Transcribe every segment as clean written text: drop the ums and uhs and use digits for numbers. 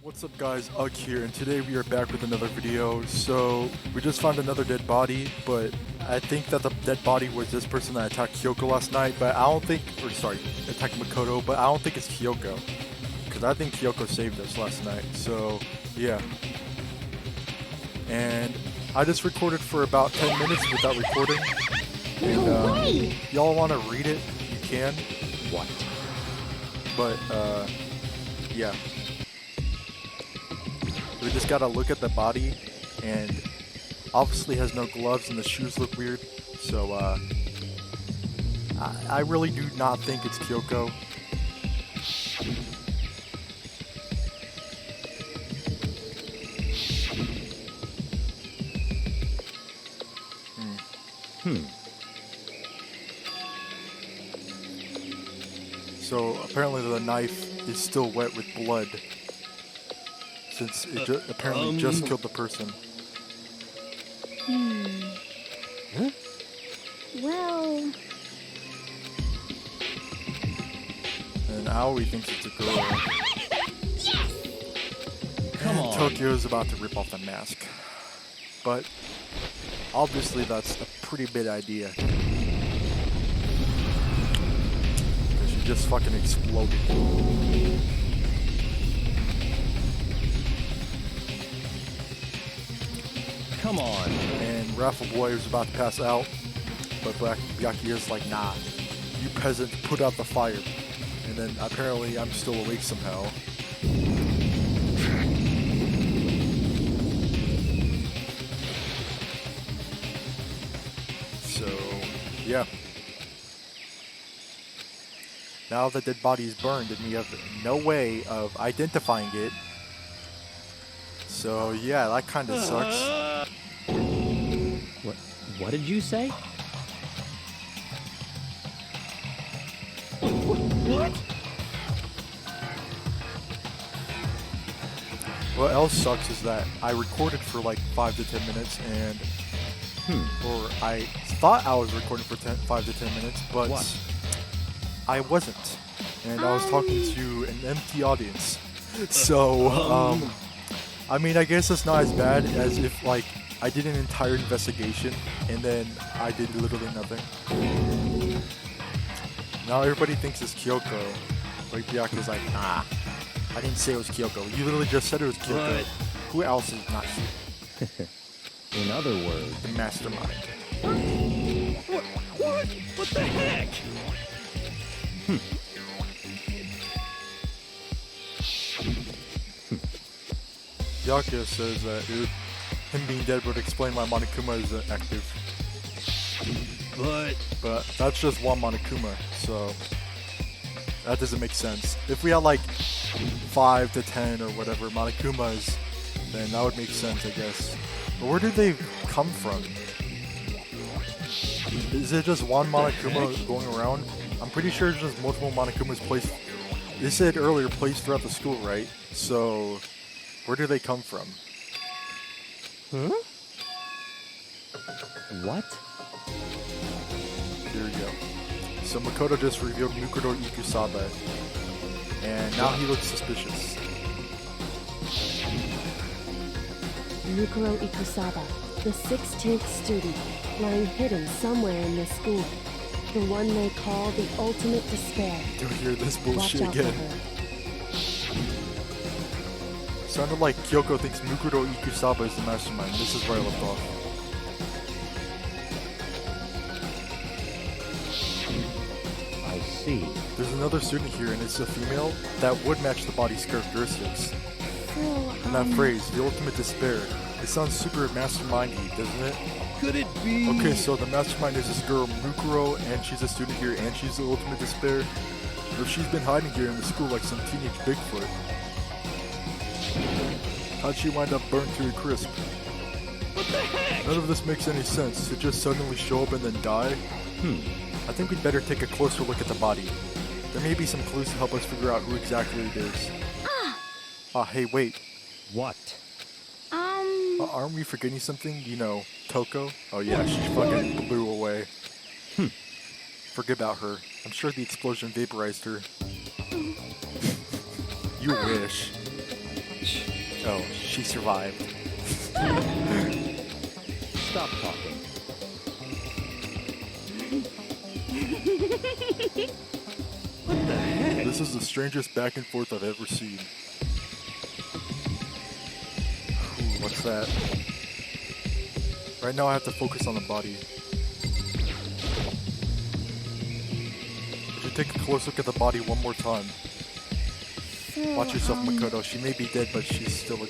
What's up guys, Ugg here, and today we are back with another video. So, we just found another dead body, but I think that the dead body was this person that attacked Kyoko last night, but I don't think, attacked Makoto, but I don't think it's Kyoko. Because I think Kyoko saved us last night, so, yeah. And I just recorded for about 10 minutes without recording. And, y'all want to read it, you can. What? But, yeah. We just gotta look at the body, and obviously has no gloves and the shoes look weird, so I really do not think it's Kyoko. So apparently the knife is still wet with blood, since it apparently just killed the person. Huh? Well... And Aoi thinks it's a girl. Come on. Tokyo's about to rip off the mask. But obviously that's a pretty bad idea. Because she just fucking exploded. Come on. And Raffle Boy was about to pass out, but Byaki is like, nah, you peasant, put out the fire. And then apparently I'm still awake somehow. So, yeah. Now the dead body is burned and we have no way of identifying it. So yeah, that kind of sucks. What did you say? What? What else sucks is that I recorded for like 5 to 10 minutes and or I thought I was recording for 5 to 10 minutes, but what? I wasn't. And I was talking to an empty audience. So, I mean, I guess it's not as bad as if, like, I did an entire investigation and then I did literally nothing. Now everybody thinks it's Kyoko. Like, Byaku's like, nah, I didn't say it was Kyoko. You literally just said it was Kyoko. Right. Who else is not here? In other words, The mastermind. What the heck? Byaku says that him being dead would explain why Monokuma is active. But that's just one Monokuma, so that doesn't make sense. If we had like 5 to 10 or whatever Monokumas, then that would make sense, I guess. But where do they come from? Is it just one Monokuma going around? I'm pretty sure it's just multiple Monokumas placed. They said earlier placed throughout the school, right? So where do they come from? Huh? What? Here we go. So Makoto just revealed Mukuro Ikusaba, and now he looks suspicious. Mukuro Ikusaba, the 16th student, lying hidden somewhere in this school. The one they call the ultimate despair. Don't hear this bullshit Watch out again. for her. Sounded like Kyoko thinks Mukuro Ikusaba is the mastermind. This is where I left off. I see. There's another student here, and it's a female that would match the body's characteristics. So, And that phrase, the ultimate despair, it sounds super mastermindy, doesn't it? Could it be? Okay, so the mastermind is this girl Mukuro, and she's a student here, and she's the ultimate despair. Or she's been hiding here in the school like some teenage Bigfoot. How'd she wind up burned to a crisp? What the heck? None of this makes any sense. To just suddenly show up and then die? I think we'd better take a closer look at the body. There may be some clues to help us figure out who exactly it is. Hey, wait. What? Aren't we forgetting something? You know, Toko? Oh yeah, she fucking blew away. Forget about her. I'm sure the explosion vaporized her. You wish. Oh, she survived. Stop talking. What the heck? This is the strangest back and forth I've ever seen. Ooh, what's that? Right now I have to focus on the body. I should take a close look at the body one more time. Watch yourself, Makoto. She may be dead, but she's still a...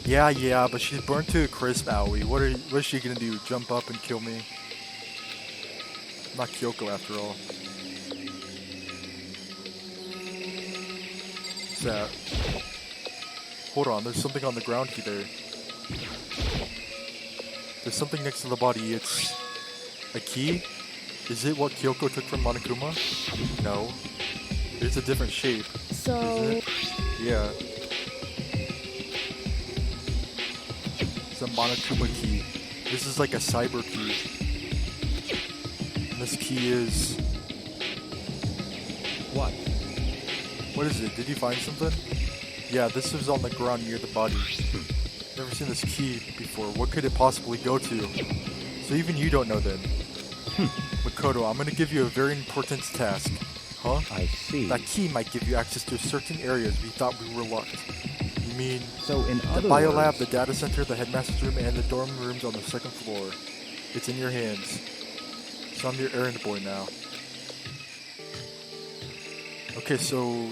Yeah, but she's burnt to a crisp, Aoi. What is she gonna do? Jump up and kill me? I'm not Kyoko after all. What's that? Hold on, there's something on the ground here. There's something next to the body. It's a key? Is it what Kyoko took from Monokuma? No. It's a different shape. So, Isn't it? Yeah. It's a Monokuma key. This is like a cyber key. And this key is... What? What is it? Did you find something? Yeah, this is on the ground near the body. Never seen this key before. What could it possibly go to? So even you don't know then. Makoto, I'm gonna give you a very important task. Huh? I see. That key might give you access to certain areas we thought we were locked. You mean So in the other biolab, words, the data center, the headmaster's room, and the dorm rooms on the second floor. It's in your hands. So I'm your errand boy now. Okay, so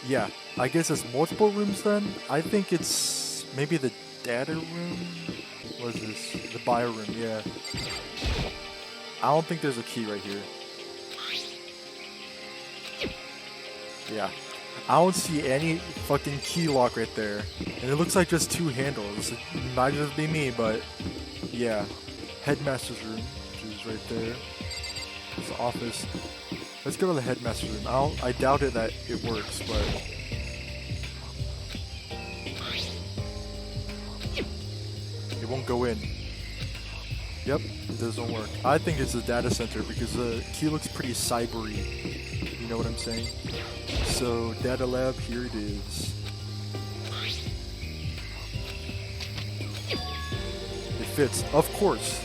yeah, I guess it's multiple rooms then. I think it's maybe the data room. What is this? The bio room, yeah. I don't think there's a key right here. Yeah. I don't see any fucking key lock right there. And it looks like just two handles. It might just be me, but yeah. Headmaster's room, which is right there. There's the office. Let's go to the headmaster's room. I doubt it that it works, but... It won't go in. Yep, it doesn't work. I think it's the data center because the key looks pretty cybery. You know what I'm saying? So, data lab, here it is. It fits, of course.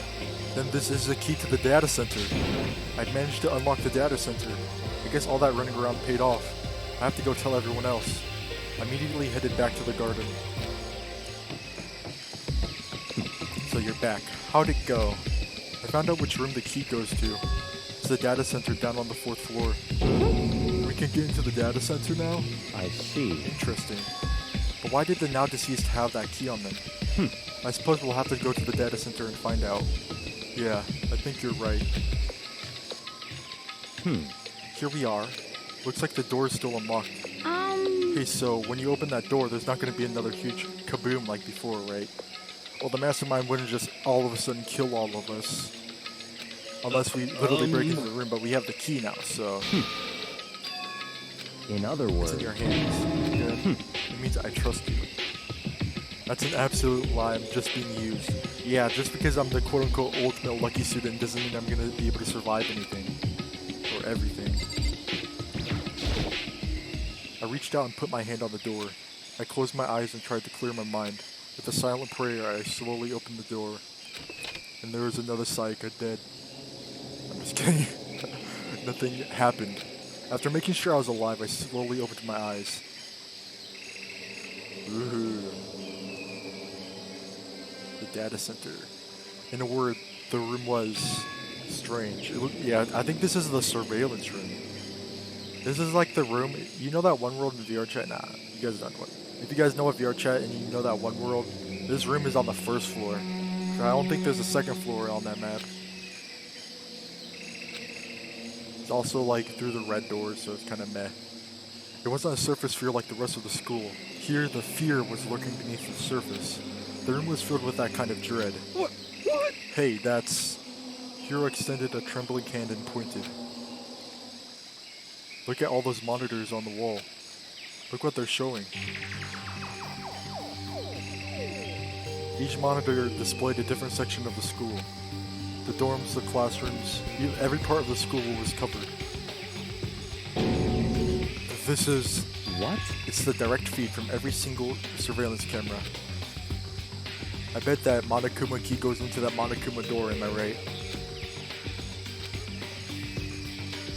Then this is the key to the data center. I managed to unlock the data center. I guess all that running around paid off. I have to go tell everyone else. I immediately headed back to the garden. So you're back. How'd it go? I found out which room the key goes to. It's the data center down on the 4th floor. We can get into the data center now? I see. Interesting. But why did the now deceased have that key on them? I suppose we'll have to go to the data center and find out. Yeah, I think you're right. Here we are. Looks like the door is still unlocked. Okay, so when you open that door, there's not going to be another huge kaboom like before, right? Well, the mastermind wouldn't just all of a sudden kill all of us. Unless we literally break into the room, but we have the key now, so... In other It's words, in your hands. Good. It means I trust you. That's an absolute lie. I'm just being used. Yeah, just because I'm the quote-unquote ultimate lucky student doesn't mean I'm gonna be able to survive anything. Or everything. I reached out and put my hand on the door. I closed my eyes and tried to clear my mind. With a silent prayer, I slowly opened the door. And there was another Sayaka dead. I'm just kidding. Nothing happened. After making sure I was alive, I slowly opened my eyes. Ooh. The data center. In a word, the room was strange. Yeah, I think this is the surveillance room. This is like the room, you know that one world in VR chat? Nah, you guys don't know what. If you guys know what VR chat and you know that one world, this room is on the 1st floor. I don't think there's a 2nd floor on that map. It's also like through the red doors, so it's kind of meh. It wasn't a surface fear like the rest of the school. Here, the fear was lurking beneath the surface. The room was filled with that kind of dread. What? Hey, that's... Hiro extended a trembling hand and pointed. Look at all those monitors on the wall. Look what they're showing. Each monitor displayed a different section of the school. The dorms, the classrooms, every part of the school was covered. This is... what? It's the direct feed from every single surveillance camera. I bet that Monokuma key goes into that Monokuma door, am I right?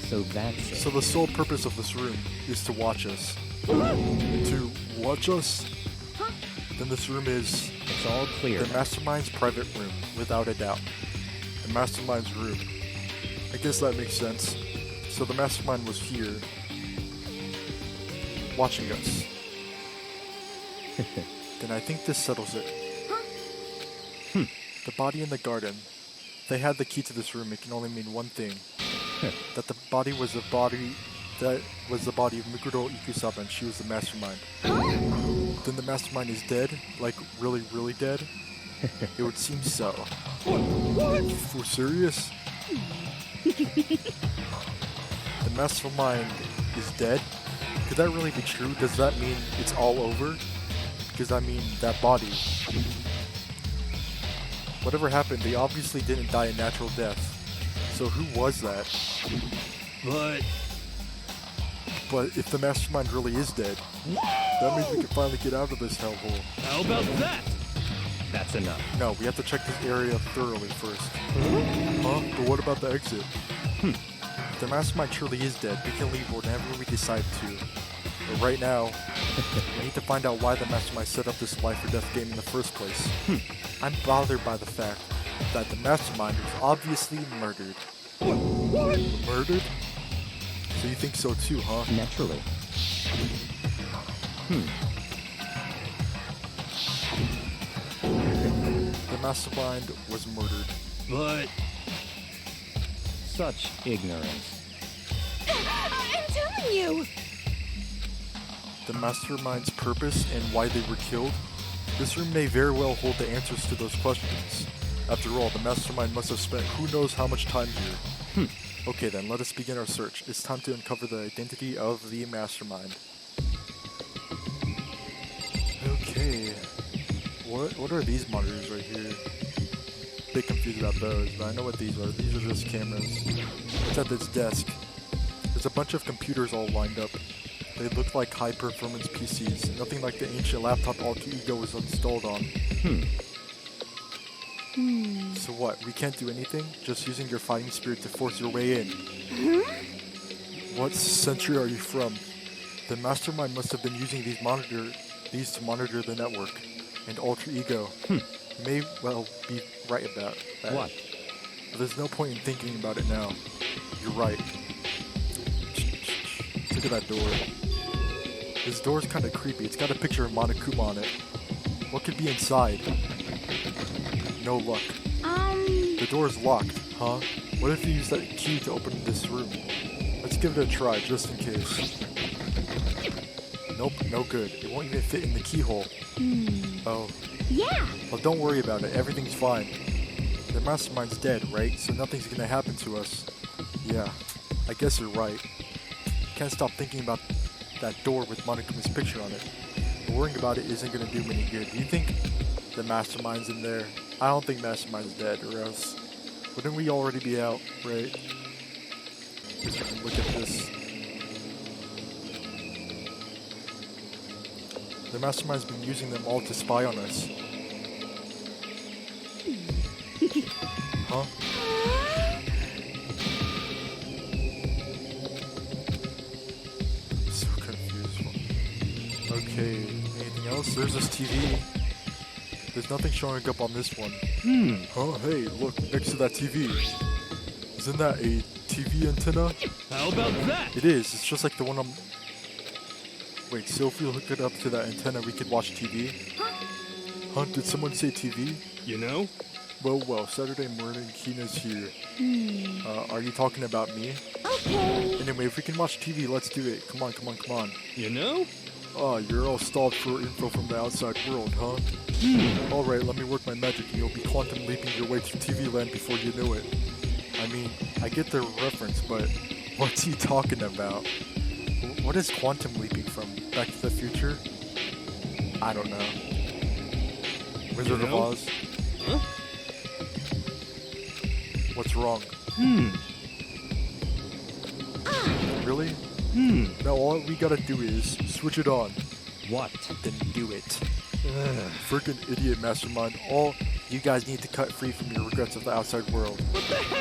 So that's it. So the sole purpose of this room is to watch us. To watch us? Then this room is It's all clear. the Mastermind's private room, without a doubt. The Mastermind's room. I guess that makes sense. So the Mastermind was here, watching us. Then I think this settles it. The body in the garden. If they had the key to this room, it can only mean one thing. That the body was the body of Mikuro Ikusaba and she was the Mastermind. Then the Mastermind is dead? Like, really, really dead? It would seem so. What? For serious? The Mastermind is dead? Could that really be true? Does that mean it's all over? Because I mean, that body. Whatever happened, they obviously didn't die a natural death. So who was that? But if the Mastermind really is dead, that means we can finally get out of this hellhole. How about that? That's enough. No, we have to check this area thoroughly first. Huh? But what about the exit? If the Mastermind truly is dead, we can leave whenever we decide to. But right now, we need to find out why the Mastermind set up this life or death game in the first place. I'm bothered by the fact that the Mastermind was obviously murdered. What? Murdered? So you think so too, huh? Naturally. The Mastermind was murdered. But Such ignorance. I'm telling you! The Mastermind's purpose and why they were killed? This room may very well hold the answers to those questions. After all, the Mastermind must have spent who knows how much time here. Okay then, let us begin our search. It's time to uncover the identity of the Mastermind. Okay. What are these monitors right here? Bit confused about those, but I know what these are. These are just cameras. It's at this desk. There's a bunch of computers all lined up. They look like high-performance PCs, nothing like the ancient laptop Alter Ego was installed on. So what, we can't do anything? Just using your fighting spirit to force your way in. What century are you from? The Mastermind must have been using these to monitor the network. And Alter Ego. You may well be right about that. What? But there's no point in thinking about it now. You're right. Look at that door. This door's kind of creepy. It's got a picture of Monokuma on it. What could be inside? No luck. The door's locked, huh? What if you use that key to open this room? Let's give it a try, just in case. Nope, no good. It won't even fit in the keyhole. Oh. Yeah! Well, don't worry about it. Everything's fine. The Mastermind's dead, right? So nothing's gonna happen to us. Yeah, I guess you're right. Can't stop thinking about that door with Monokuma's picture on it. But worrying about it isn't gonna do me any good. Do you think the Mastermind's in there? I don't think Mastermind's dead, or else wouldn't we already be out, right? Just look at this. The Mastermind's been using them all to spy on us. Huh? I'm so confused. Okay, anything else? There's this TV. There's nothing showing up on this one. Huh? Hey, look, next to that TV. Isn't that a TV antenna? how about that? It is. It's just like the one on... Wait, so if we hook it up to that antenna, we could watch TV? Huh? Did someone say TV? You know? Well, Saturday morning, Kina's here. Are you talking about me? Okay. Anyway, if we can watch TV, let's do it. Come on. You know? Oh, you're all stalled for info from the outside world, huh? Alright, let me work my magic and you'll be quantum leaping your way through TV land before you know it. I mean, I get the reference, but what's he talking about? What is quantum leaping from Back to the Future? I don't know. Wizard of know? Oz? Huh? What's wrong? Really? No, all we gotta do is switch it on. What? Then do it. Freaking idiot mastermind. All you guys need to cut free from your regrets of the outside world.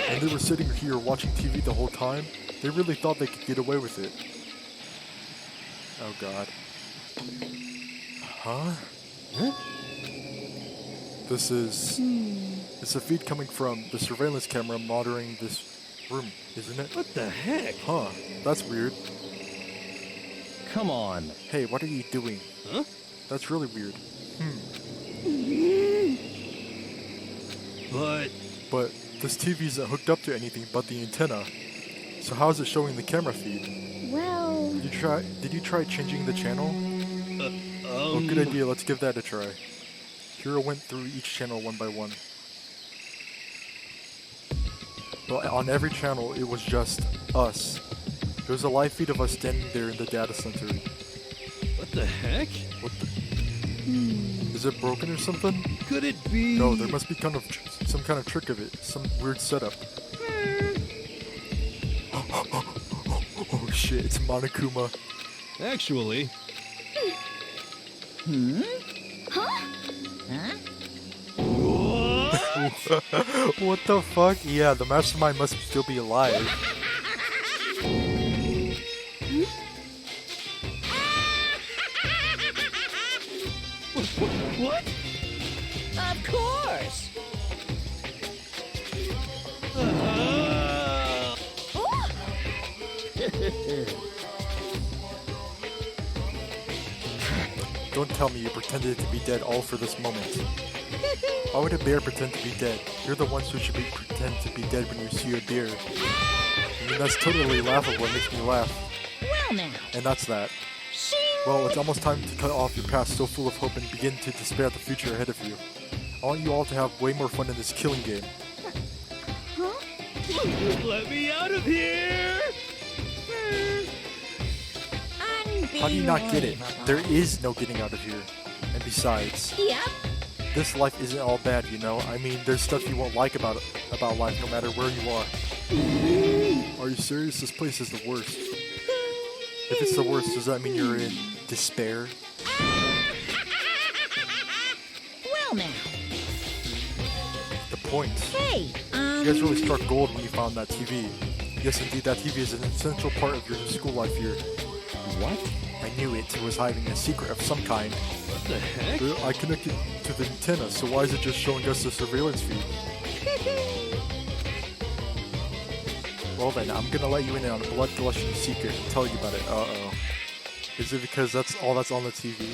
And they were sitting here watching TV the whole time. They really thought they could get away with it. Oh god. Huh? This is... It's a feed coming from the surveillance camera monitoring this room, isn't it? What the heck? Huh. That's weird. Come on. Hey, what are you doing? Huh? That's really weird. But this TV isn't hooked up to anything but the antenna. So how is it showing the camera feed? Well, Did you try changing the channel? Oh, good idea. Let's give that a try. Hiro went through each channel one by one. But on every channel, it was just us. There was a live feed of us standing there in the data center. What the heck? What the? Is it broken or something? Could it be? No, there must be some kind of trick of it. Some weird setup. Oh shit, it's Monokuma. Actually. What the fuck? Yeah, the mastermind must still be alive. What? Of course. Don't tell me you pretended to be dead all for this moment. Why would a bear pretend to be dead? You're the ones who should pretend to be dead when you see a bear. I mean, that's totally laughable. It makes me laugh. Well now. And that's that. Shing. Well, it's almost time to cut off your past so full of hope and begin to despair at the future ahead of you. I want you all to have way more fun in this killing game. Let me out of here! How do you not get it? There is no getting out of here. And besides, Yep. this life isn't all bad, you know? I mean, there's stuff you won't like about life no matter where you are. Are you serious? This place is the worst. If it's the worst, does that mean you're in despair? Well now. The point. Hey, You guys really struck gold when you found that TV. Yes, indeed, that TV is an essential part of your school life here. What? I knew it. It was hiding a secret of some kind. What the heck? I connected to the antenna, so why is it just showing us the surveillance feed? Well then, I'm gonna let you in on a blood-gushing secret and tell you about it. Uh-oh. Is it because that's all that's on the TV?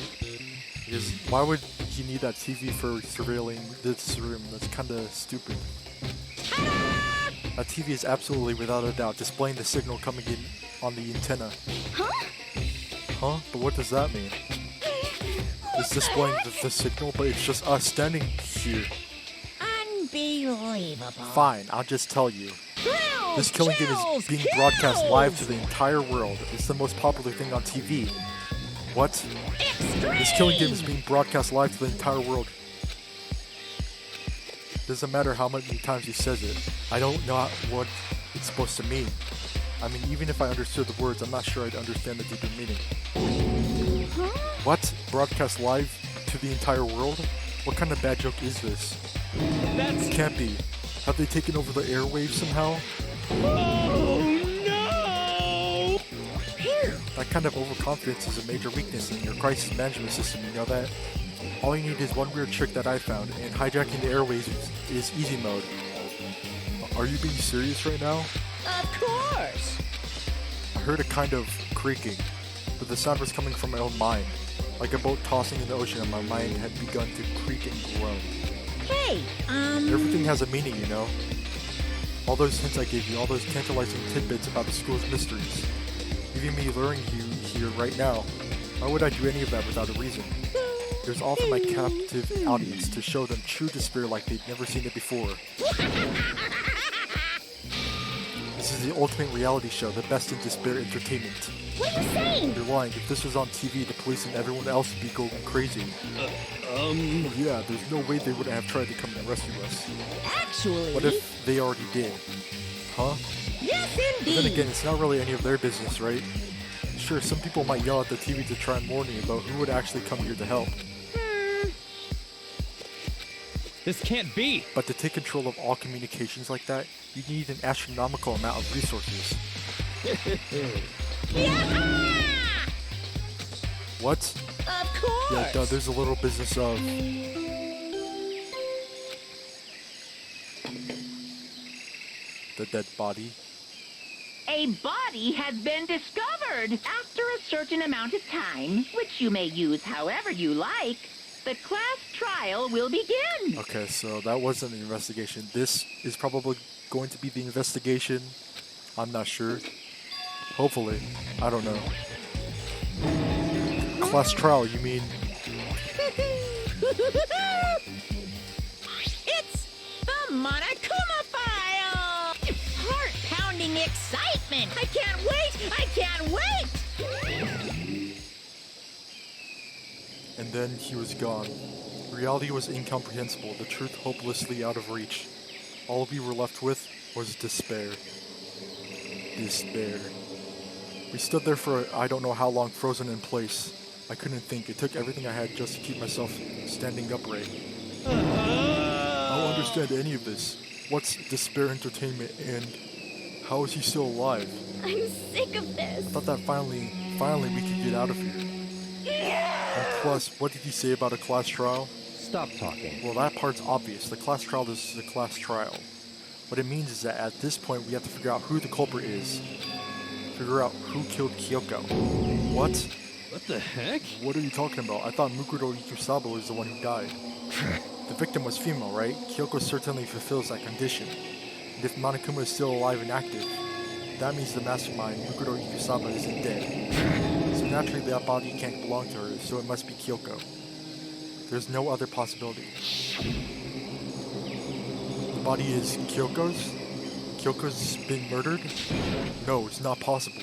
Because why would he need that TV for surveilling this room? That's kinda stupid. That TV is absolutely, without a doubt, displaying the signal coming in on the antenna. Huh? But what does that mean? It's displaying the signal, but it's just us standing here. unbelievable. Fine, I'll just tell you. Thrills, This killing game is chills, being broadcast kills. live to the entire world. It's the most popular thing on TV. What? This killing game is being broadcast live to the entire world. Doesn't matter how many times he says it. I don't know what it's supposed to mean. I mean, even if I understood the words, I'm not sure I'd understand the deeper meaning. What? Broadcast live to the entire world? What kind of bad joke is this? That's... Can't be. Have they taken over the airwaves somehow? Oh no! That kind of overconfidence is a major weakness in your crisis management system, you know that? All you need is one weird trick that I found, and hijacking the airwaves is easy mode. Are you being serious right now? Of course. I heard a kind of creaking, but the sound was coming from my own mind. Like a boat tossing in the ocean, and my mind had begun to creak and groan. Hey, Everything has a meaning, you know? All those hints I gave you, all those tantalizing tidbits about the school's mysteries. Even me luring you here right now. Why would I do any of that without a reason? It was all for my captive audience, to show them true despair like they'd never seen it before. This is the ultimate reality show, the best in despair entertainment. what are you saying? You're lying. If this was on TV, the police and everyone else would be going crazy. Yeah, there's no way they wouldn't have tried to come and rescue us. Actually, What if they already did? Huh? yes But then indeed. again, it's not really any of their business, right? Sure, some people might yell at the TV to try and warn you, but who would actually come here to help? This can't be. But to take control of all communications like that, you need an astronomical amount of resources. What? Of course. Yeah, duh, there's a little business of... the dead body. A body has been discovered. After a certain amount of time, which you may use however you like, the class trial will begin. Okay, so that wasn't the investigation. This is probably going to be the investigation. I'm not sure. Hopefully. I don't know. Class trial, you mean... It's the Monokuma file! Heart-pounding excitement! I can't wait! I can't wait! And then he was gone. Reality was incomprehensible, the truth hopelessly out of reach. All we were left with was despair. Despair. We stood there for I don't know how long, frozen in place. I couldn't think. It took everything I had just to keep myself standing upright. I don't understand any of this. What's Despair Entertainment and how is he still alive? I'm sick of I this. thought that finally we could get out of here. And plus, what did he say about a class trial? Stop talking. Well, that part's obvious. The class trial is a class trial. What it means is that at this point, we have to figure out who the culprit is. Figure out who killed Kyoko. What? What the heck? What are you talking about? I thought Mukuro Ikusaba was the one who died. The victim was female, right? Kyoko certainly fulfills that condition. And if Monokuma is still alive and active, that means the mastermind, Mukuro Ikusaba, isn't dead. So naturally that body can't belong to her, so it must be Kyoko. There's no other possibility. The body is Kyoko's? Kyoko's been murdered? No, it's not possible.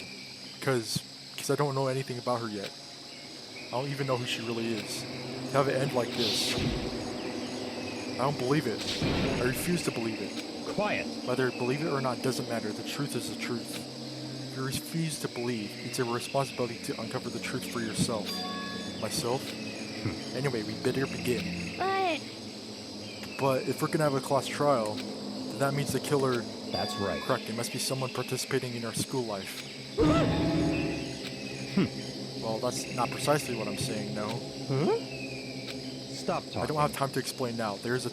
Because I don't know anything about her yet. I don't even know who she really is. To have it end like this. I don't believe it. I refuse to believe it. Quiet. Whether you believe it or not doesn't matter. The truth is the truth. If you refuse to believe, it's a responsibility to uncover the truth for yourself. Myself? Anyway, we better begin. But if we're gonna have a class trial, then that means the killer... That's right. Correct, it must be someone participating in our school life. Well, that's not precisely what I'm saying, no. Stop talking. I don't have time to explain now. There's a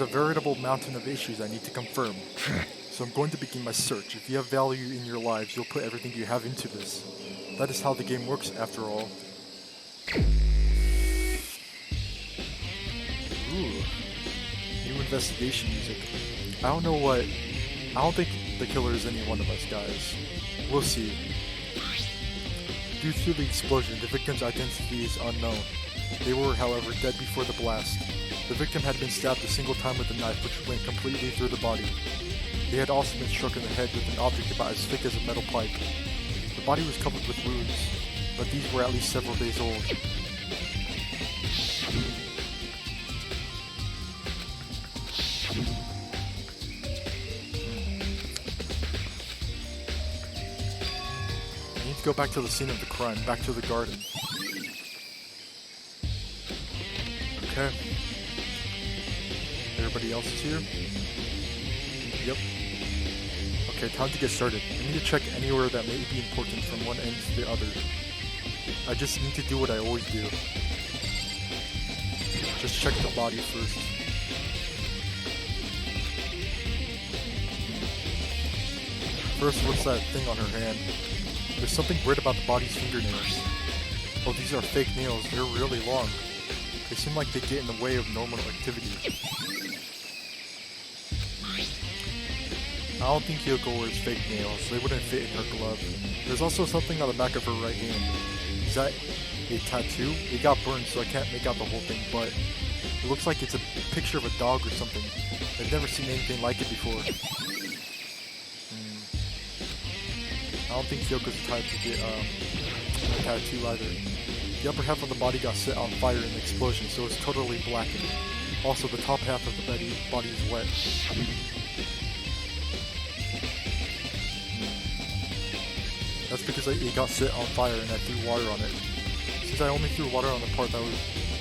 veritable mountain of issues I need to confirm. So I'm going to begin my search. If you have value in your lives, you'll put everything you have into this. That is how the game works, after all. Ooh. New investigation music. I don't think the killer is any one of us, guys. We'll see. Due to the explosion, the victim's identity is unknown. They were, however, dead before the blast. The victim had been stabbed a single time with a knife, which went completely through the body. They had also been struck in the head with an object about as thick as a metal pipe. The body was covered with wounds, but these were at least several days old. I need to go back to the scene of the crime, back to the garden. Okay. Everybody else is here? Yep. Okay, time to get started. I need to check anywhere that may be important from one end to the other. I just need to do what I always do. Just check the body first. First, what's that thing on her hand? There's something weird about the body's fingernails. Oh, these are fake nails. They're really long. They seem like they get in the way of normal activity. I don't think Kyoko wears fake nails. They wouldn't fit in her glove. There's also something on the back of her right hand. Is that a tattoo? It got burned, so I can't make out the whole thing, but it looks like it's a picture of a dog or something. I've never seen anything like it before. I don't think Kyoko's the type to get a tattoo either. The upper half of the body got set on fire in the explosion, so it's totally blackened. Also, the top half of the body is wet. That's because it got set on fire and I threw water on it. Since I only threw water on the part that was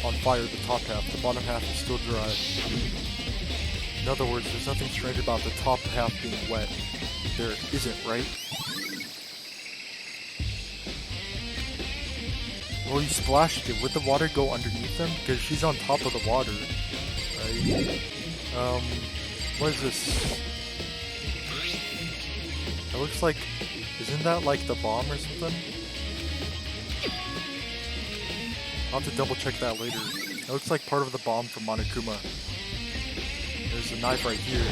on fire, the top half. The bottom half is still dry. In other words, there's nothing strange about the top half being wet. There isn't, right? Well, you splashed it. Would the water go underneath them? Because she's on top of the water, right? What is this? It looks like... Isn't that like the bomb or something? I'll have to double check that later. It looks like part of the bomb from Monokuma. There's a knife right here.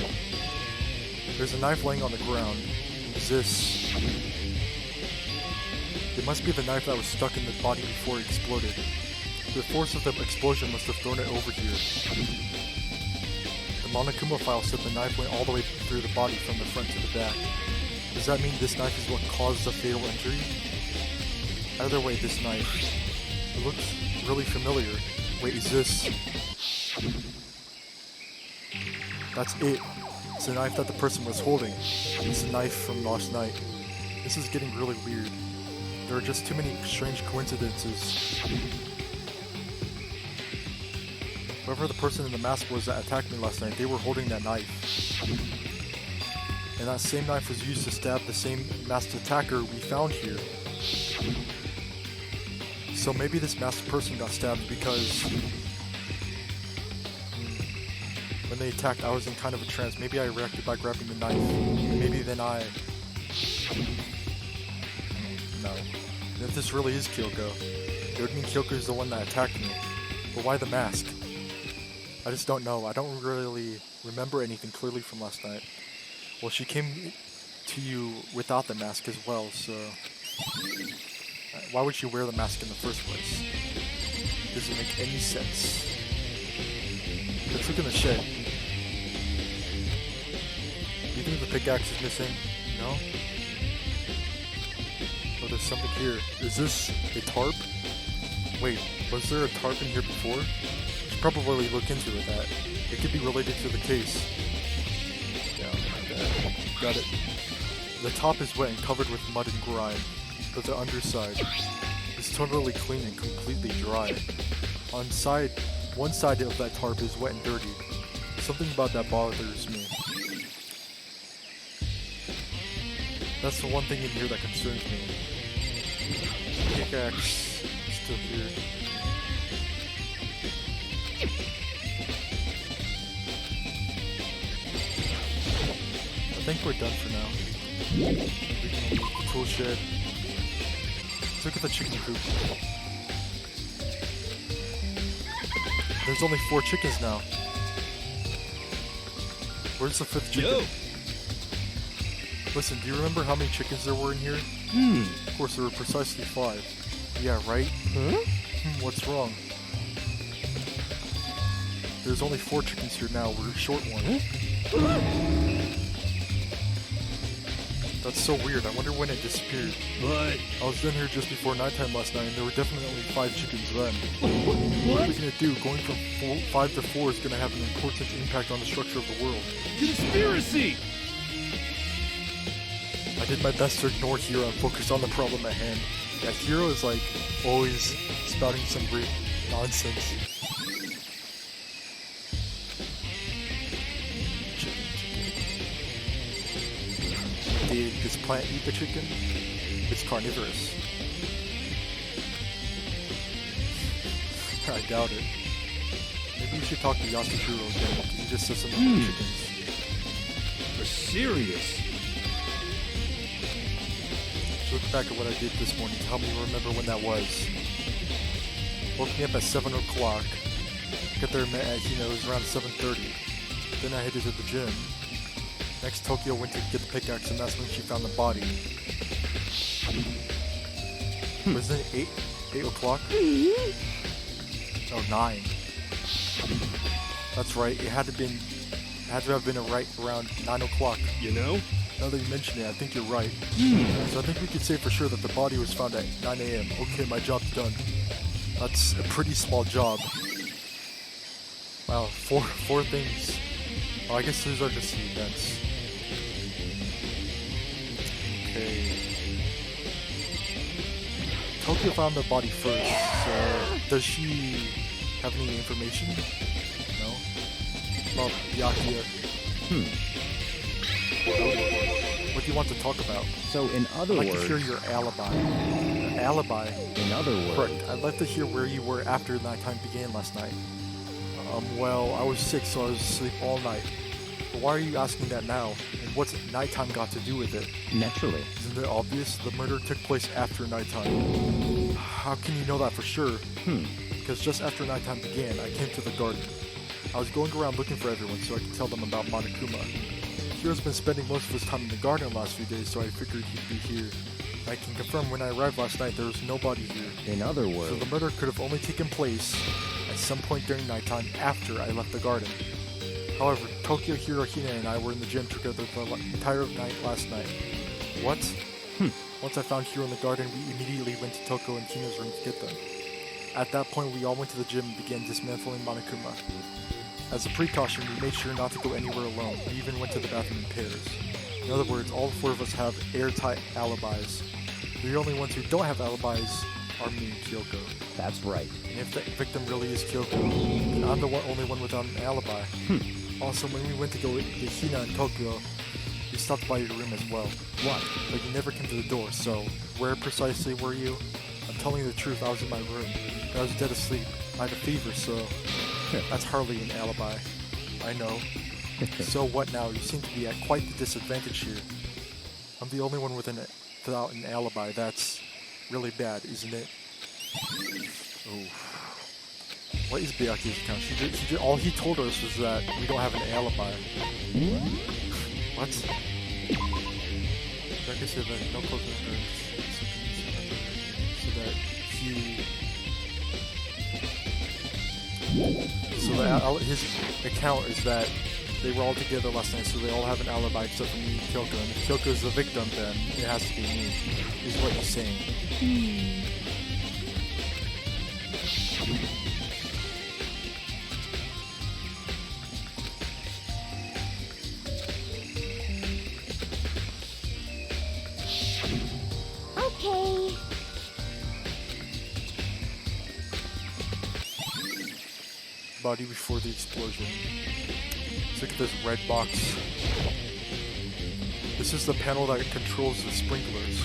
There's a knife laying on the ground. Is this... It must be the knife that was stuck in the body before it exploded. The force of the explosion must have thrown it over here. The Monokuma file said the knife went all the way through the body from the front to the back. Does that mean this knife is what caused the fatal injury? Either way, this knife... It looks really familiar. Wait, is this... That's it. It's a knife that the person was holding. It's a knife from last night. This is getting really weird. There are just too many strange coincidences. Whoever the person in the mask was that attacked me last night, they were holding that knife. And that same knife was used to stab the same masked attacker we found here. So maybe this masked person got stabbed because when they attacked, I was in kind of a trance. Maybe I reacted by grabbing the knife. And maybe then I... No. And if this really is Kyoko, it would mean Kyoko is the one that attacked me. But why the mask? I just don't know. I don't really remember anything clearly from last night. Well, she came to you without the mask as well, so... Why would she wear the mask in the first place? Doesn't make any sense. Let's look in the shed. Do you think the pickaxe is missing? No? Oh, there's something here. Is this a tarp? Wait, was there a tarp in here before? We should probably look into it. That it could be related to the case. Yeah, got it. The top is wet and covered with mud and grime, but the underside is totally clean and completely dry. One side of that tarp is wet and dirty. Something about that bothers me. That's the one thing in here that concerns me. Pickaxe still here. I think we're done for now. We can leave the tool shed. Let's look at the chicken coop. There's only 4 chickens now. Where's the 5th chicken? Yo. Listen, do you remember how many chickens there were in here? Of course, there were precisely 5. Yeah, right? Huh? What's wrong? There's only 4 chickens here now. We're short one. That's so weird. I wonder when it disappeared. But I was in here just before nighttime last night, and there were definitely only 5 chickens then. What are we gonna do? Going from 5 to 4 is gonna have an important impact on the structure of the world. conspiracy! I did my best to ignore Hiro and focus on the problem at hand. Yeah, Hiro is like always spouting some great nonsense. Did this plant eat the chicken? It's carnivorous. I doubt it. Maybe you should talk to Yasukuro again, because he just said something about chickens. You're serious. Look back at what I did this morning to help me remember when that was. Woke me up at 7 o'clock. Got there at, it was around 7:30. Then I headed to the gym. Next, Tokyo went to get the pickaxe, and that's when she found the body. Was it 8 o'clock? Oh, 9. That's right. It had to have been right around 9 o'clock. You know? Now that you mention it, I think you're right. So I think we could say for sure that the body was found at 9 a.m. Okay, my job's done. That's a pretty small job. Wow, four things. Oh, I guess those are just the events. Okay. Tokyo found the body first, so does she Have any information? No? About Byakuya? What do you want to talk about? So, in other I'd like words... to hear your alibi. Your alibi? In other words... Correct. I'd like to hear where you were after nighttime began last night. Well, I was sick, so I was asleep all night. But why are you asking that now? And what's nighttime got to do with it? Naturally. Isn't it obvious? The murder took place after nighttime. How can you know that for sure? Because just after nighttime began, I came to the garden. I was going around looking for everyone so I could tell them about Monokuma. Hiro's been spending most of his time in the garden the last few days, so I figured he'd be here. I can confirm when I arrived last night there was nobody here. In other So words... the murder could have only taken place at some point during nighttime after I left the garden. However, Tokyo, Hiro, Hina, and I were in the gym together the entire night last night. What? Once I found Hiro in the garden, we immediately went to Tokyo and Hina's room to get them. At that point, we all went to the gym and began dismantling Monokuma. As a precaution, we made sure not to go anywhere alone. We even went to the bathroom in pairs. In other words, all four of us have airtight alibis. The only ones who don't have alibis are me and Kyoko. That's right. And if the victim really is Kyoko, then I'm the only one without an alibi. Also, when we went to go get Hina in Tokyo, we stopped by your room as well. What? But you never came to the door, so where precisely were you? I'm telling you the truth, I was in my room. I was dead asleep. I had a fever, so that's hardly an alibi. I know. So what now? You seem to be at quite the disadvantage here. I'm the only one without an alibi. That's really bad, isn't it? Oh. What is Byakuya's account? All he told us was that we don't have an alibi. What? Byakuya said that no close so that his account is that they were all together last night, so they all have an alibi except for me and Kyoko. And if Kyoko is the victim, then it has to be me, is what he's saying. Okay. Body before the explosion. Let's look at this red box. This is the panel that controls the sprinklers.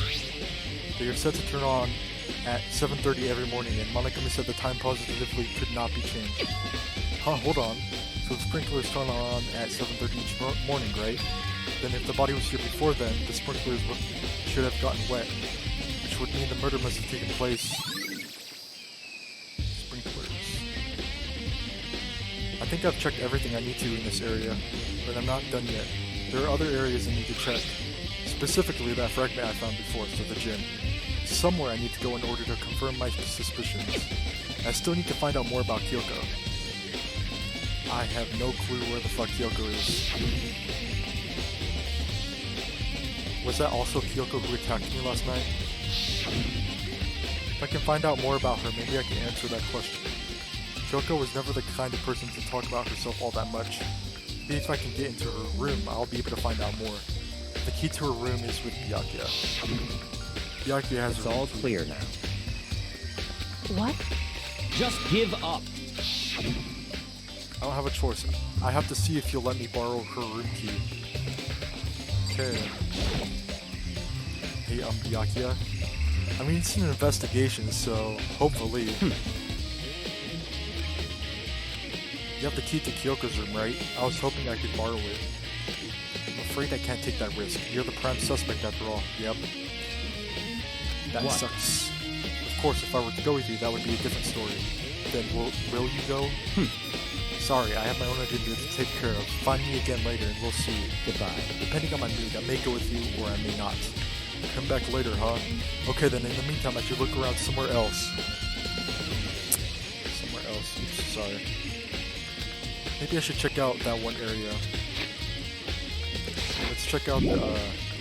They are set to turn on at 7:30 every morning, and Monokuma said the time positively could not be changed. Huh, hold on. So the sprinklers turn on at 7:30 each morning, right? Then if the body was here before then, the sprinklers should have gotten wet, which would mean the murder must have taken place. I think I've checked everything I need to in this area, but I'm not done yet. There are other areas I need to check. Specifically that fragment I found before, so the gym. Somewhere I need to go in order to confirm my suspicions. I still need to find out more about Kyoko. I have no clue where the fuck Kyoko is. Was that also Kyoko who attacked me last night? If I can find out more about her, maybe I can answer that question. Kyoko was never the kind of person to talk about herself all that much. Maybe if I can get into her room, I'll be able to find out more. The key to her room is with Byakuya. Byakuya has It's her all key. clear now. What? Just give up. I don't have a choice. I have to see if you'll let me borrow her room key. Okay. Hey, Byakuya. I mean, it's an investigation, so hopefully... You have the key to Kyoko's room, right? I was hoping I could borrow it. I'm afraid I can't take that risk. You're the prime suspect after all. Yep. That What? sucks. Of course, if I were to go with you, that would be a different story. Then will you go? Sorry, I have my own agenda to take care of. Find me again later and we'll see. Goodbye. Depending on my mood, I may go with you or I may not. Come back later, huh? Okay then, in the meantime, I should look around somewhere else. Somewhere else. Oops, sorry. Maybe I should check out that one area. Let's check out the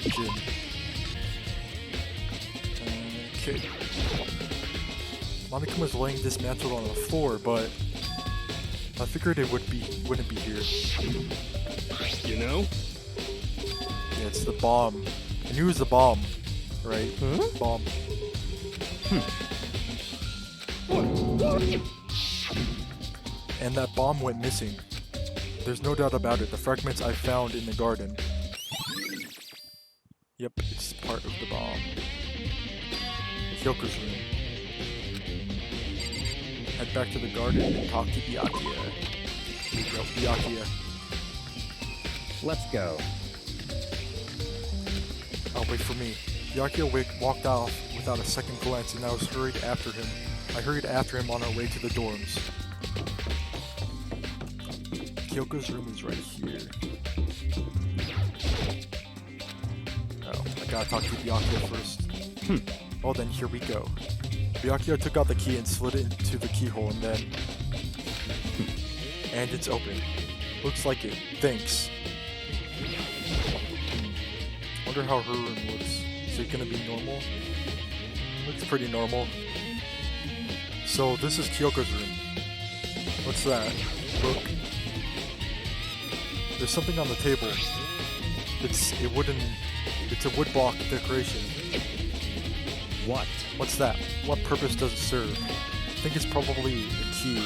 gym. Okay. Monokuma's laying dismantled on the floor, but I figured it wouldn't be here. You know? Yeah, it's the bomb. I knew it was the bomb, right? Bomb. And that bomb went missing. There's no doubt about it. The fragments I found in the garden. Yep, it's part of the bomb. Kyoko's room. Head back to the garden and talk to Byakuya. Here we go, Byakuya. Let's go. Oh, wait for me. Byakuya walked off without a second glance, and I hurried after him. I hurried after him on our way to the dorms. Kyoko's room is right here. Oh, I gotta talk to Byakuya first. Well then, here we go. Byakuya took out the key and slid it into the keyhole, and then... and it's open. Looks like it. Thanks. Wonder how her room looks. Is it gonna be normal? Looks pretty normal. So this is Kyoko's room. What's that? Book. There's something on the table. It's a wood block decoration. What? What's that? What purpose does it serve? I think it's probably a key.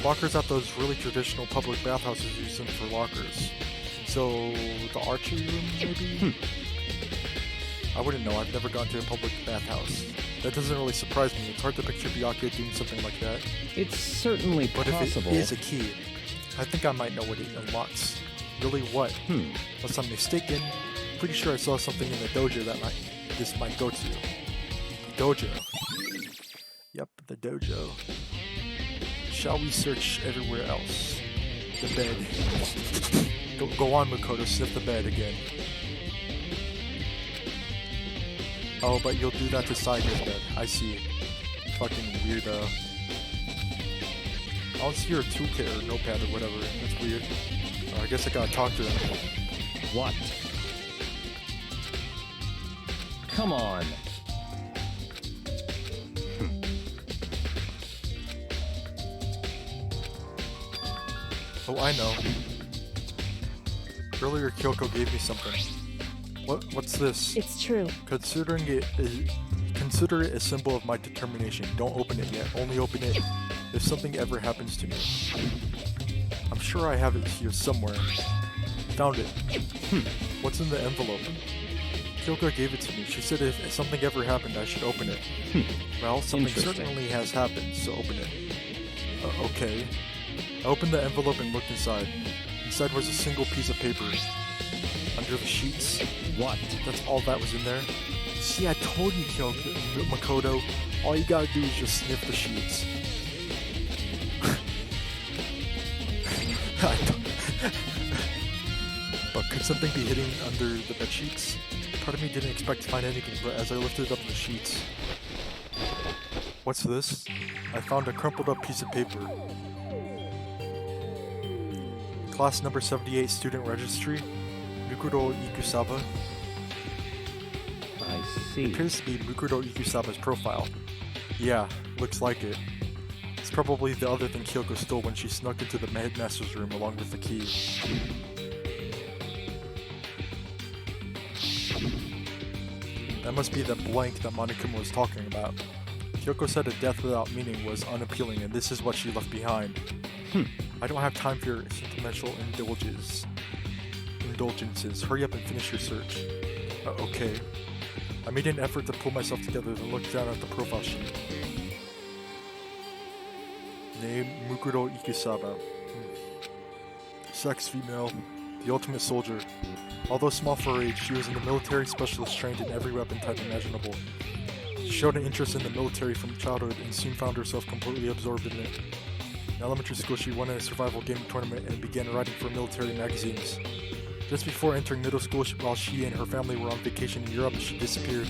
Lockers at those really traditional public bathhouses use them for lockers. So, the archery room, maybe? I wouldn't know, I've never gone to a public bathhouse. That doesn't really surprise me, it's hard to picture Byakuya doing something like that. It's certainly But possible. if it is a key, I think I might know what it unlocks. Really what? Unless I'm mistaken, pretty sure I saw something in the dojo that this might go to. The dojo. Yep, the dojo. Shall we search everywhere else? The bed. Go on, Makoto, sniff the bed again. Oh, but you'll do that to Saiga's bed. I see. Fucking weirdo. I don't see her toolkit or notepad or whatever. That's weird. I guess I gotta talk to him. What? Come on. Oh, I know. Earlier, Kyoko gave me something. What's this? It's true. Consider it a symbol of my determination. Don't open it yet. Only open it if something ever happens to me. I'm sure I have it here somewhere. Found it. What's in the envelope? Kyoko gave it to me. She said if something ever happened, I should open it. Well, something certainly has happened, so open it. Okay. I opened the envelope and looked inside. Inside was a single piece of paper. Under the sheets. What? That's all that was in there. See, I told you, Makoto. All you gotta do is just sniff the sheets. But could something be hidden under the bed sheets? Part of me didn't expect to find anything, but as I lifted up the sheets... What's this? I found a crumpled up piece of paper. Class number 78 student registry. Mukuro Ikusaba. I It see. appears to be Mukuro Ikusaba's profile. Yeah, looks like it. It's probably the other thing Kyoko stole when she snuck into the headmaster's room along with the key. That must be the blank that Monokuma was talking about. Kyoko said a death without meaning was unappealing, and this is what she left behind. I don't have time for your sentimental indulgences. Hurry up and finish your search. Okay. I made an effort to pull myself together and look down at the profile sheet. Name, Mukuro Ikusaba. Sex, female. The ultimate soldier. Although small for her age, she was in the military specialist trained in every weapon type imaginable. She showed an interest in the military from childhood and soon found herself completely absorbed in it. In elementary school, she won a survival game tournament and began writing for military magazines. Just before entering middle school, while she and her family were on vacation in Europe, she disappeared.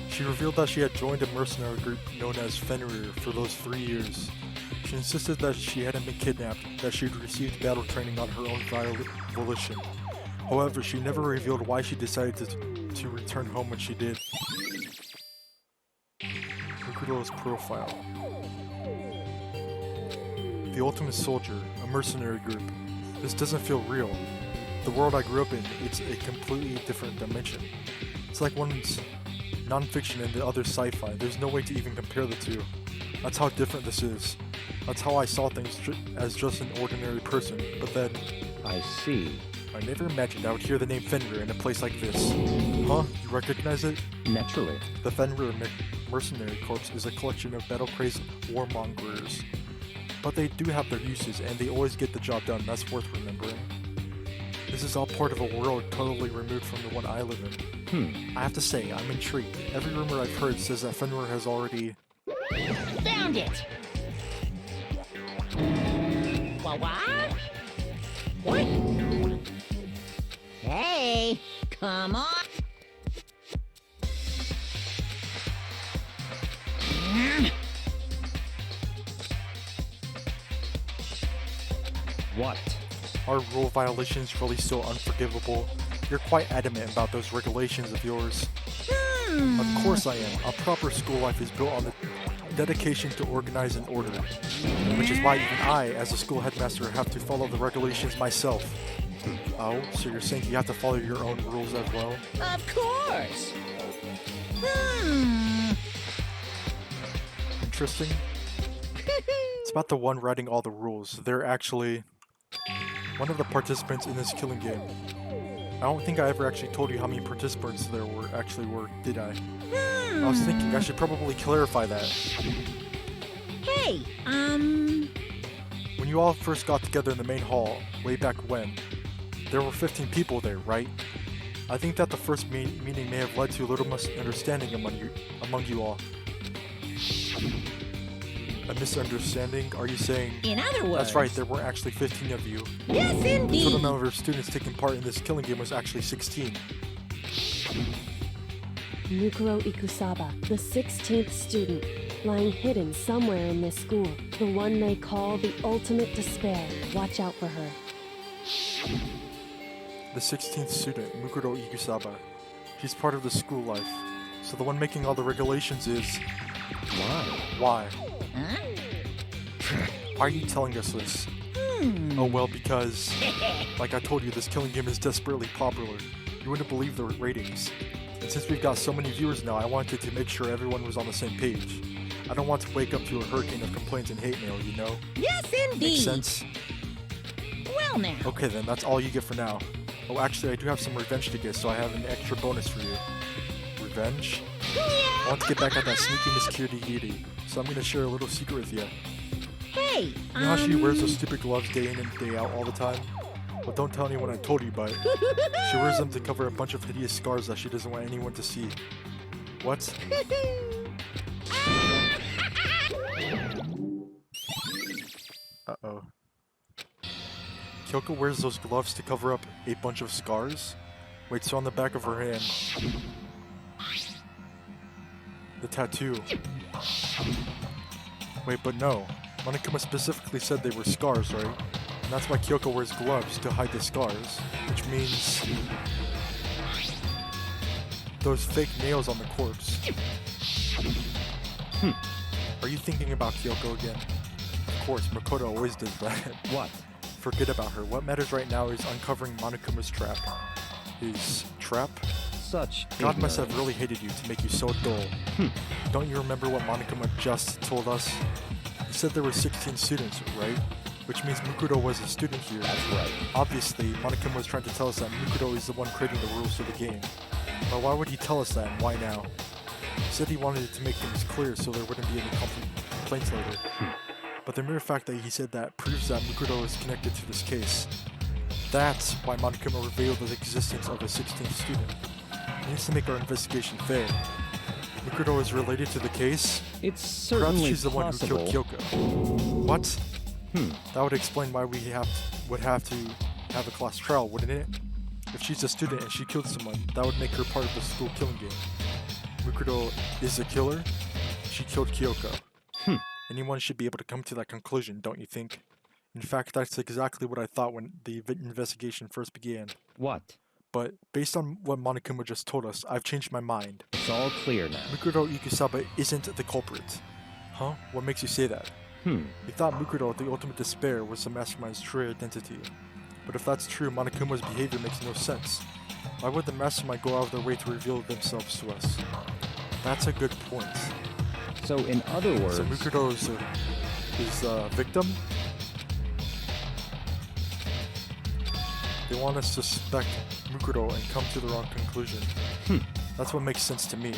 She revealed that she had joined a mercenary group known as Fenrir for those 3 years. She insisted that she hadn't been kidnapped, that she had received battle training on her own volition. However, she never revealed why she decided to return home when she did. Mukuro's profile. The Ultimate Soldier, a mercenary group. This doesn't feel real. the world I grew up in, it's a completely different dimension. It's like one's non-fiction and the other sci-fi. There's no way to even compare the two. That's how different this is. That's how I saw things as just an ordinary person. But then, I see. I never imagined I would hear the name Fenrir in a place like this. Huh? You recognize it? Naturally. The Fenrir Mercenary Corps is a collection of battle-crazed warmongers. But they do have their uses, and they always get the job done. That's worth remembering. This is all part of a world totally removed from the one I live in. I have to say, I'm intrigued. Every rumor I've heard says that Fenrir has already... Found it! What? What? Hey, come on! What? Are rule violations really so unforgivable? You're quite adamant about those regulations of yours. Of course I am. A proper school life is built on the dedication to organize and order. Which is why even I, as a school headmaster, have to follow the regulations myself. Oh, so you're saying you have to follow your own rules as well? Of course! Interesting. It's about the one writing all the rules. They're actually one of the participants in this killing game. I don't think I ever actually told you how many participants there were, did I? I was thinking I should probably clarify that. Hey, When you all first got together in the main hall, way back when, there were 15 people there, right? I think that the first meeting may have led to a little misunderstanding among you all. A misunderstanding? Are you saying... in other words... That's right, there weren't actually 15 of you. Yes, The indeed! total number of students taking part in this killing game was actually 16. Mukuro Ikusaba, the 16th student, lying hidden somewhere in this school. The one they call the ultimate despair. Watch out for her. The 16th student, Mukuro Ikusaba. She's part of the school life. So the one making all the regulations is... Why? Why? Huh? Why are you telling us this? Oh well, because... like I told you, this killing game is desperately popular. You wouldn't believe the ratings. And since we've got so many viewers now, I wanted to make sure everyone was on the same page. I don't want to wake up to a hurricane of complaints and hate mail, you know? Yes, indeed! Makes sense? Well now... Okay then, that's all you get for now. Oh, actually, I do have some revenge to get, so I have an extra bonus for you. Revenge? I want to get back at that sneaky Miss Kirigiri, so I'm gonna share a little secret with you. Hey, You know how she wears those stupid gloves day in and day out all the time? Well, don't tell anyone I told you, but she wears them to cover a bunch of hideous scars that she doesn't want anyone to see. What? Uh-oh. Kyoko wears those gloves to cover up a bunch of scars? Wait, so on the back of her hand... the tattoo. Wait, but no. Monokuma specifically said they were scars, right? And that's why Kyoko wears gloves to hide the scars. Which means... those fake nails on the corpse. Are you thinking about Kyoko again? Of course, Makoto always does that. What? Forget about her. What matters right now is uncovering Monokuma's trap. His trap? Such God must have ignorance. really hated you to make you so dull. Don't you remember what Monokuma just told us? He said there were 16 students, right? Which means Mukuro was a student here. That's right. Obviously, Monokuma was trying to tell us that Mukuro is the one creating the rules of the game. But why would he tell us that, and why now? He said he wanted to make things clear so there wouldn't be any complaints later. But the mere fact that he said that proves that Mukuro is connected to this case. That's why Monokuma revealed the existence of a 16th student. He needs to make our investigation fair. Mukuro is related to the case? It's Perhaps certainly she's the one who possible. killed Kyoko. What? That would explain why we would have to have a class trial, wouldn't it? If she's a student and she killed someone, that would make her part of the school killing game. Mukuro is a killer? She killed Kyoko. Anyone should be able to come to that conclusion, don't you think? In fact, that's exactly what I thought when the investigation first began. What? But based on what Monokuma just told us, I've changed my mind. It's all clear now. Mukuro Ikusaba isn't the culprit. Huh? What makes you say that? You thought Mukuro, the ultimate despair, was the mastermind's true identity. But if that's true, Monokuma's behavior makes no sense. Why would the mastermind go out of their way to reveal themselves to us? That's a good point. So in other words, So Mukudo is a victim? They want us to suspect Mukudo and come to the wrong conclusion. That's what makes sense to me.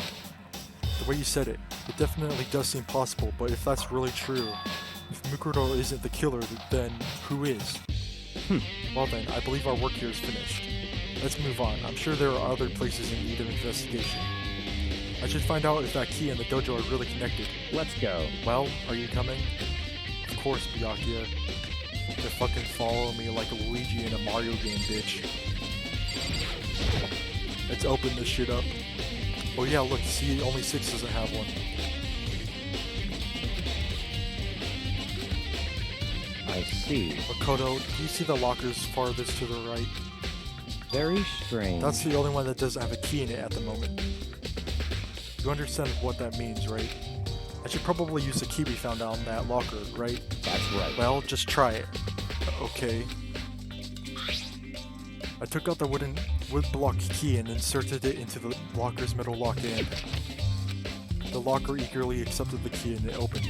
The way you said it definitely does seem possible, but if that's really true, if Mukudo isn't the killer, then who is? Well then, I believe our work here is finished. Let's move on. I'm sure there are other places in need of investigation. I should find out if that key and the dojo are really connected. let's go. Well, are you coming? Of course, Byakuya. They're fucking following me like a Luigi in a Mario game, bitch. Let's open this shit up. Oh yeah, look, see, only 6 doesn't have one. I see. Makoto, do you see the lockers farthest to the right? Very strange. That's the only one that doesn't have a key in it at the moment. You understand what that means, right? I should probably use the key we found on that locker, right? That's right. Well, just try it. Okay. I took out the wood block key and inserted it into the locker's metal lock and the locker eagerly accepted the key and it opened.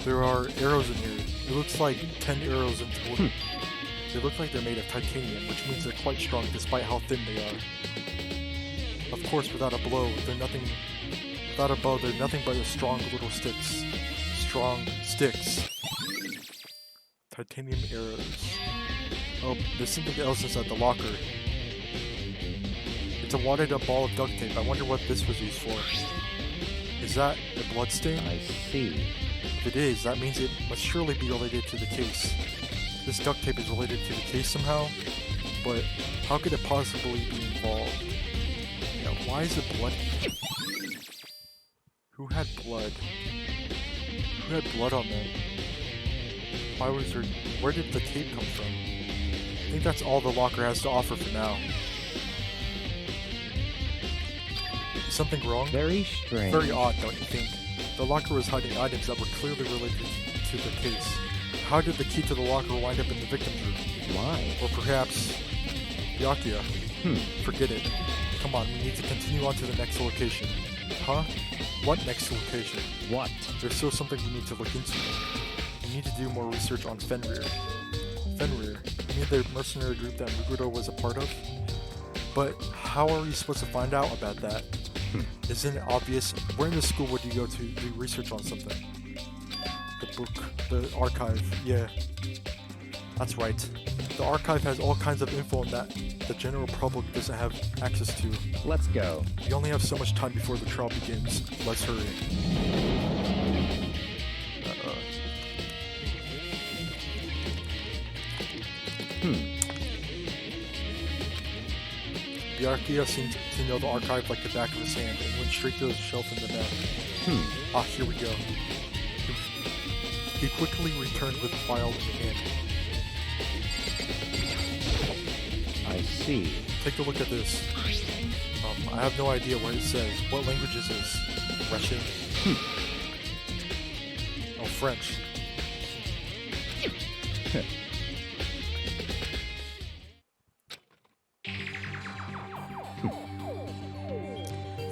There are arrows in here. It looks like 10 arrows in total. They look like they're made of titanium, which means they're quite strong despite how thin they are. Of course, without a bow, they're nothing but strong little sticks. Strong sticks. Titanium arrows. Oh, there's something else inside the locker. It's a wadded up ball of duct tape. I wonder what this was used for. Is that a bloodstain? I see. If it is, that means it must surely be related to the case. This duct tape is related to the case somehow, but how could it possibly be involved? Yeah, why is it blood? Who had blood? Who had blood on them? Why was there... Where did the tape come from? I think that's all the locker has to offer for now. Is something wrong? Very strange. Very odd, don't you think? The locker was hiding items that were clearly related to the case. How did the key to the locker wind up in the victim's room? Why? Or perhaps... Byakuya. Forget it. Come on, we need to continue on to the next location. Huh? What next location? What? There's still something we need to look into. We need to do more research on Fenrir. Fenrir? You mean the mercenary group that Mukudo was a part of? But how are we supposed to find out about that? Isn't it obvious? Where in the school would you go to do research on something? The book, the archive, yeah. That's right. The archive has all kinds of info that the general public doesn't have access to. Let's go. We only have so much time before the trial begins. Let's hurry. Byakuya seemed to know the archive like the back of his hand and went straight to the shelf in the back. Ah, here we go. He quickly returned with the file in hand. I see. Take a look at this. I have no idea what it says. What language is this? Russian? Oh, French.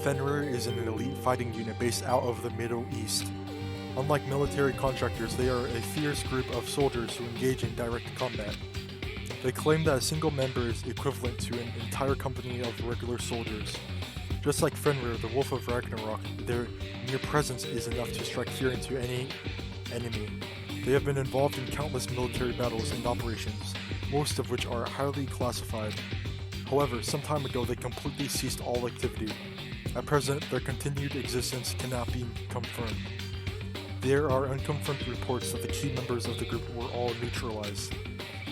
Fenrir is an elite fighting unit based out of the Middle East. Unlike military contractors, they are a fierce group of soldiers who engage in direct combat. They claim that a single member is equivalent to an entire company of regular soldiers. Just like Fenrir, the Wolf of Ragnarok, their mere presence is enough to strike fear into any enemy. They have been involved in countless military battles and operations, most of which are highly classified. However, some time ago they completely ceased all activity. At present, their continued existence cannot be confirmed. There are unconfirmed reports that the key members of the group were all neutralized.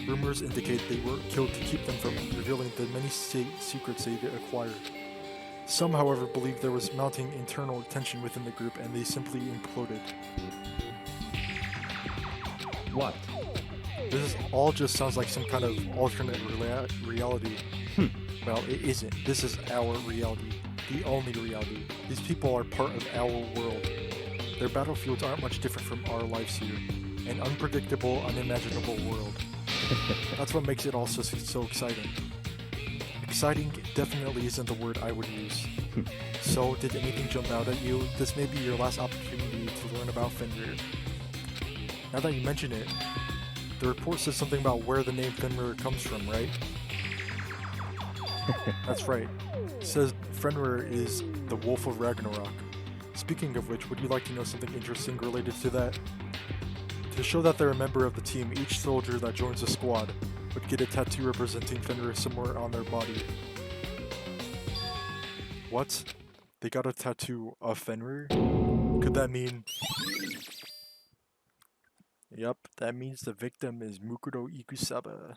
Rumors indicate they were killed to keep them from revealing the many state secrets they acquired. Some, however, believe there was mounting internal tension within the group and they simply imploded. What? This all just sounds like some kind of alternate reality. Well, it isn't. This is our reality. The only reality. These people are part of our world. Their battlefields aren't much different from our lives here. an unpredictable, unimaginable world. That's what makes it all so exciting. Exciting definitely isn't the word I would use. So, did anything jump out at you? This may be your last opportunity to learn about Fenrir. Now that you mention it, the report says something about where the name Fenrir comes from, right? That's right. It says Fenrir is the Wolf of Ragnarok. Speaking of which, would you like to know something interesting related to that? To show that they're a member of the team, each soldier that joins the squad would get a tattoo representing Fenrir somewhere on their body. What? They got a tattoo of Fenrir? Could that mean... Yep, that means the victim is Mukuro Ikusaba.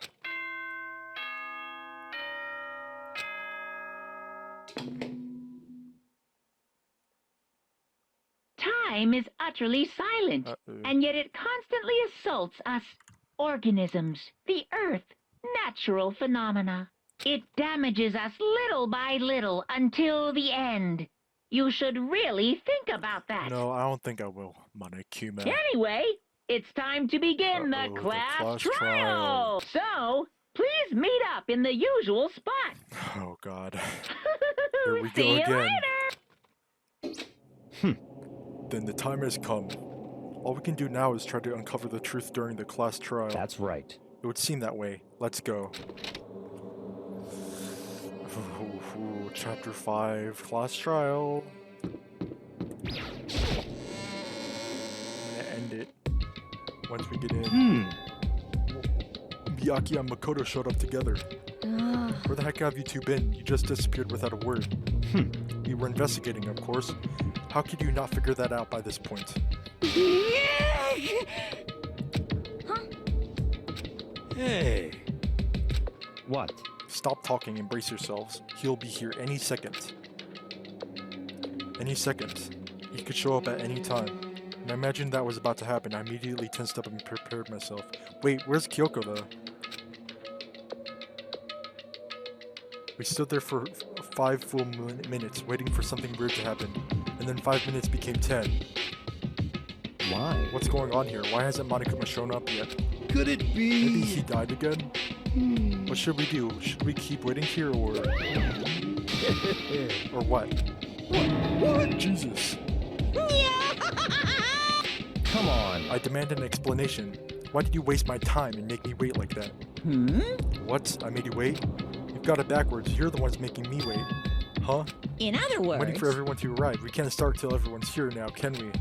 Time is utterly silent, and yet it constantly assaults us organisms, the Earth, natural phenomena. It damages us little by little until the end. You should really think about that. No, I don't think I will, Monokuma. Anyway, it's time to begin the class trial. So, please meet up in the usual spot. Oh god. Here we See go you again. later. Then the time has come. All we can do now is try to uncover the truth during the class trial. That's right. It would seem that way. Let's go. Chapter 5, class trial. I'm gonna end it once we get in. Miyaki and Makoto showed up together. Where the heck have you two been? You just disappeared without a word. We were investigating, of course. How could you not figure that out by this point? Hey. What? Stop talking and brace yourselves. He'll be here any second. Any second. He could show up at any time. And I imagined that was about to happen. I immediately tensed up and prepared myself. Wait, where's Kyoko though? We stood there for 5 full minutes waiting for something weird to happen. And then 5 minutes became 10. Why? What's going on here? Why hasn't Monokuma shown up yet? Could it be? Maybe he died again? What should we do? Should we keep waiting here or... or what? What? Jesus. Come on. I demand an explanation. Why did you waste my time and make me wait like that? What? I made you wait? You've got it backwards. You're the ones making me wait. Huh? In other words, Waiting for everyone to arrive. We can't start till everyone's here now, can we?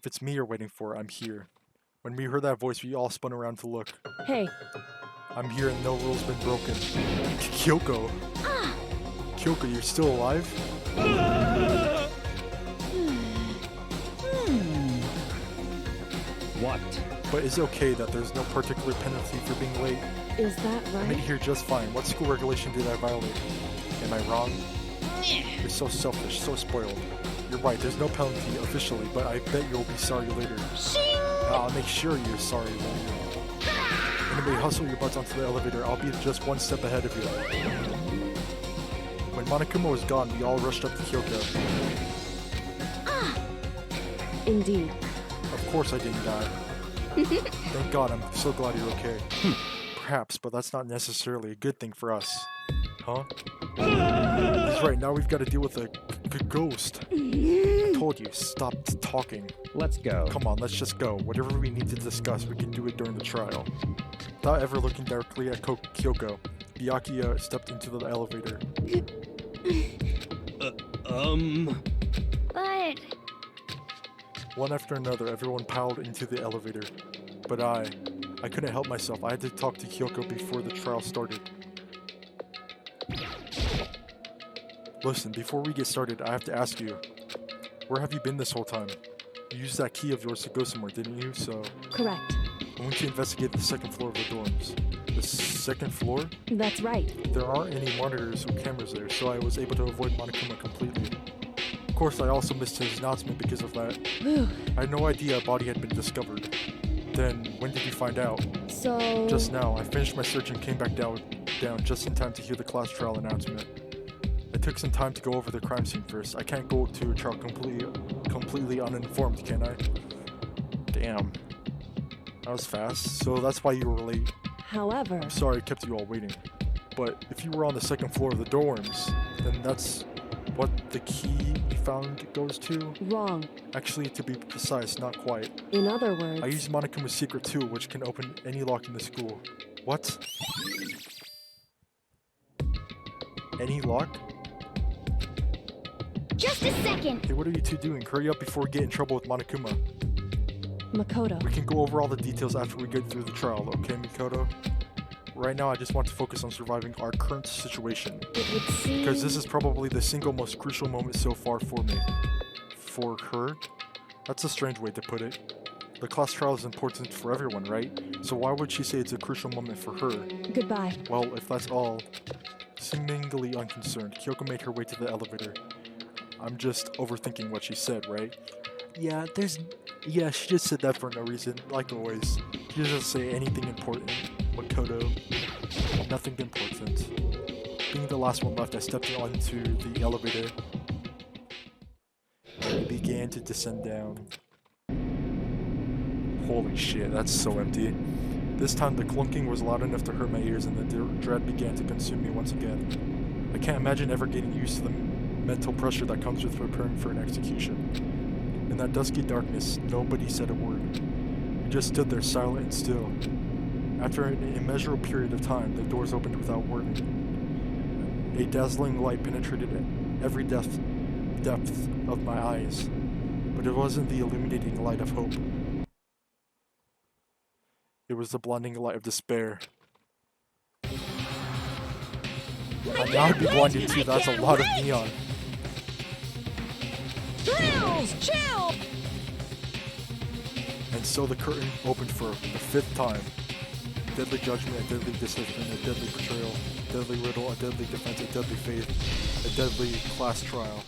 If it's me you're waiting for, I'm here. When we heard that voice, we all spun around to look. Hey, I'm here and no rule's been broken. Kyoko! Kyoko, you're still alive? What? But is it okay that there's no particular penalty for being late? is that I made it right? here just fine. What school regulation did I violate? Am I wrong? You're so selfish, so spoiled. You're right, there's no penalty officially, but I bet you'll be sorry later. I'll make sure you're sorry later. Anyway, hustle your butts onto the elevator. I'll be just one step ahead of you. When Monokuma was gone, we all rushed up to Kyoko. Indeed. Of course I didn't die. Thank God, I'm so glad you're okay. Perhaps, but that's not necessarily a good thing for us. Huh? That's right, now we've got to deal with a ghost. I told you, stop talking. Let's go. Come on, let's just go. Whatever we need to discuss, we can do it during the trial. Without ever looking directly at Kyoko, Miyaki stepped into the elevator. But One after another, everyone piled into the elevator. But I couldn't help myself. I had to talk to Kyoko before the trial started. Listen, before we get started, I have to ask you, where have you been this whole time? You used that key of yours to go somewhere, didn't you? So, Correct. I want to investigate the second floor of the dorms. The second floor? That's right. There aren't any monitors or cameras there, so I was able to avoid Monokuma completely. Of course, I also missed his announcement because of that. Whew. I had no idea a body had been discovered. Then, when did you find out? So... Just now. I finished my search and came back down just in time to hear the class trial announcement. took some time to go over the crime scene first. I can't go to a trial completely uninformed, can I? Damn. That was fast. So that's why you were late. However, I'm sorry I kept you all waiting. But if you were on the second floor of the dorms, then that's what the key you found goes to? wrong. Actually, to be precise, not quite. In other words, I used Monokuma's secret tool, which can open any lock in the school. What? Any lock? Just a second. Hey, what are you two doing? Hurry up before we get in trouble with Monokuma. Makoto. We can go over all the details after we get through the trial, okay, Mikoto? Right now, I just want to focus on surviving our current situation. It would seem... Because this is probably the single most crucial moment so far for me. For her? That's a strange way to put it. The class trial is important for everyone, right? So why would she say it's a crucial moment for her? Goodbye. Well, if that's all... Seemingly unconcerned, Kyoko made her way to the elevator. I'm just overthinking what she said, right? Yeah, she just said that for no reason, like always. She doesn't say anything important. Makoto. Nothing important. Being the last one left, I stepped onto the elevator. And it began to descend down. Holy shit, that's so empty. This time the clunking was loud enough to hurt my ears and the dread began to consume me once again. I can't imagine ever getting used to the mental pressure that comes with preparing for an execution. In that dusky darkness, nobody said a word. We just stood there silent and still. After an immeasurable period of time, the doors opened without warning. A dazzling light penetrated every depth of my eyes, but it wasn't the illuminating light of hope. It was the blinding light of despair. And now I'd be blinded too, that's a lot of neon. Thrills, chill. And so the curtain opened for the 5th time. Deadly judgment, a deadly decision, a deadly betrayal, a deadly riddle, a deadly defense, a deadly faith, a deadly class trial.